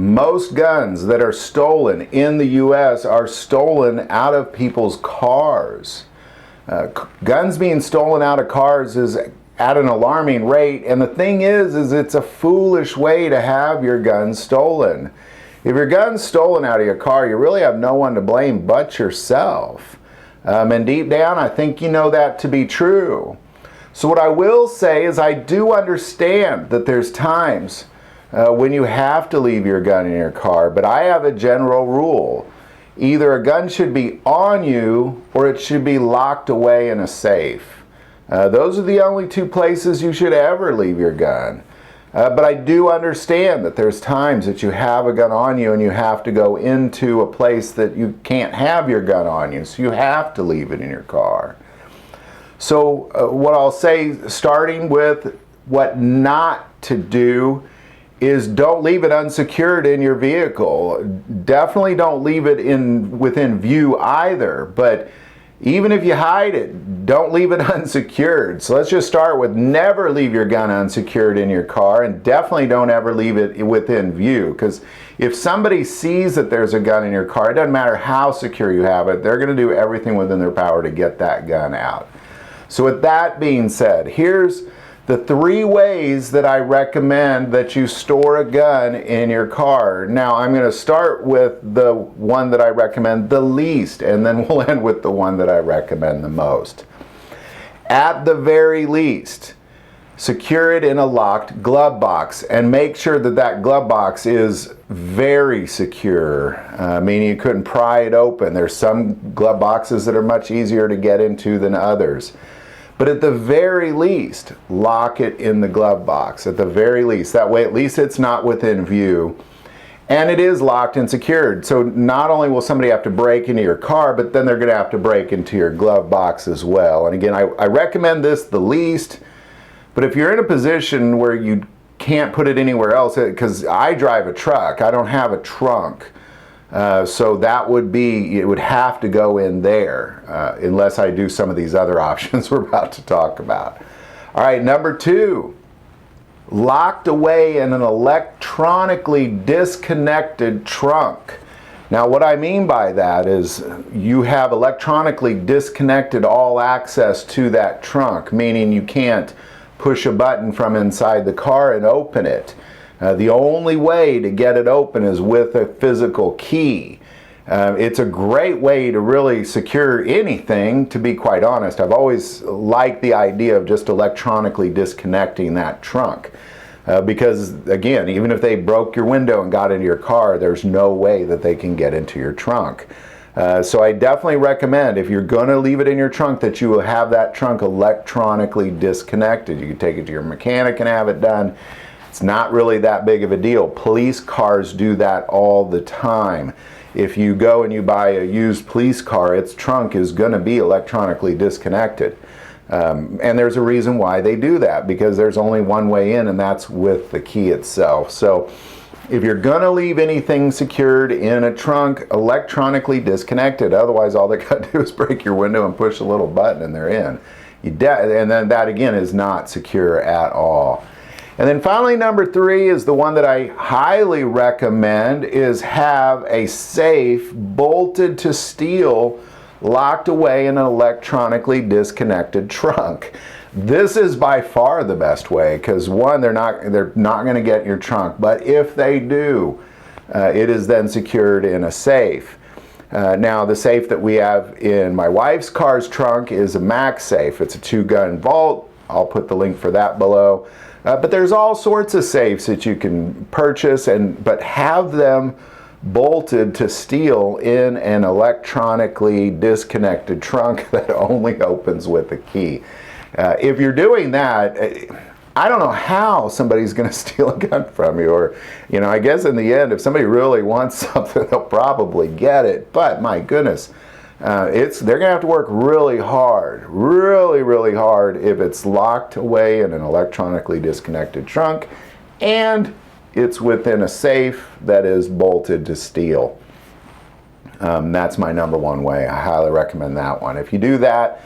Most guns that are stolen in the U.S. are stolen out of people's cars. Guns being stolen out of cars is at an alarming rate, and the thing is it's a foolish way to have your gun stolen. If your gun's stolen out of your car, you really have no one to blame but yourself. And deep down, I think you know that to be true. So what I will say is I do understand that there's times when you have to leave your gun in your car, but I have a general rule. Either a gun should be on you or it should be locked away in a safe. Those are the only two places you should ever leave your gun. But I do understand that there's times that you have a gun on you and you have to go into a place that you can't have your gun on you, so you have to leave it in your car. So what I'll say, starting with what not to do, is don't leave it unsecured in your vehicle. Definitely don't leave it within view either, but even if you hide it, don't leave it unsecured. So let's just start with never leave your gun unsecured in your car, and definitely don't ever leave it within view, because if somebody sees that there's a gun in your car, it doesn't matter how secure you have it, they're going to do everything within their power to get that gun out. So with that being said, here's the 3 ways that I recommend that you store a gun in your car. Now, I'm going to start with the one that I recommend the least, and then we'll end with the one that I recommend the most. At the very least, secure it in a locked glove box, and make sure that that glove box is very secure, meaning you couldn't pry it open. There's some glove boxes that are much easier to get into than others. But at the very least, lock it in the glove box, at the very least. That way, at least it's not within view. And it is locked and secured. So not only will somebody have to break into your car, but then they're going to have to break into your glove box as well. And again, I recommend this the least. But if you're in a position where you can't put it anywhere else, because I drive a truck, I don't have a trunk. So that would be, it would have to go in there, unless I do some of these other options we're about to talk about. All right, number 2, locked away in an electronically disconnected trunk. Now what I mean by that is you have electronically disconnected all access to that trunk, meaning you can't push a button from inside the car and open it. The only way to get it open is with a physical key. It's a great way to really secure anything, to be quite honest. I've always liked the idea of just electronically disconnecting that trunk. Because, again, even if they broke your window and got into your car, there's no way that they can get into your trunk. So I definitely recommend, if you're going to leave it in your trunk, that you will have that trunk electronically disconnected. You can take it to your mechanic and have it done. It's not really that big of a deal. Police cars do that all the time. If you go and you buy a used police car, its trunk is going to be electronically disconnected. And there's a reason why they do that, because there's only one way in, and that's with the key itself. So if you're going to leave anything secured in a trunk, electronically disconnected. Otherwise, all they got to do is break your window and push a little button and they're in. And then that, again, is not secure at all. And then finally, number 3 is the one that I highly recommend, is have a safe bolted to steel locked away in an electronically disconnected trunk. This is by far the best way, because one, they're not going to get in your trunk, but if they do, it is then secured in a safe. Now, the safe that we have in my wife's car's trunk is a MagSafe. It's a 2-gun vault. I'll put the link for that below. But there's all sorts of safes that you can purchase, but have them bolted to steel in an electronically disconnected trunk that only opens with a key. If you're doing that, I don't know how somebody's going to steal a gun from you. Or, I guess in the end, if somebody really wants something, they'll probably get it. But my goodness, they're going to have to work really hard, really hard, if it's locked away in an electronically disconnected trunk and it's within a safe that is bolted to steel. That's my number 1 way. I highly recommend that one. If you do that,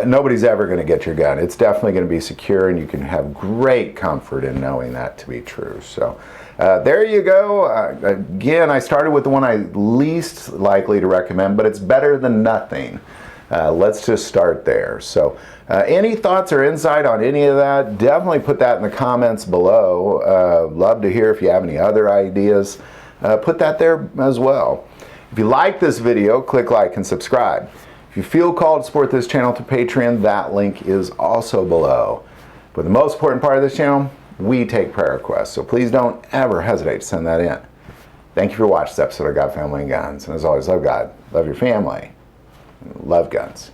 nobody's ever going to get your gun. It's definitely going to be secure, and you can have great comfort in knowing that to be true. So there you go. Again, I started with the one I least likely to recommend, but it's better than nothing. Let's just start there. So any thoughts or insight on any of that, definitely put that in the comments below. Love to hear if you have any other ideas. Put that there as well. If you like this video, click like and subscribe. If you feel called to support this channel through Patreon, that link is also below. But the most important part of this channel, we take prayer requests, so please don't ever hesitate to send that in. Thank you for watching this episode of God, Family, and Guns. And as always, love God, love your family, love guns.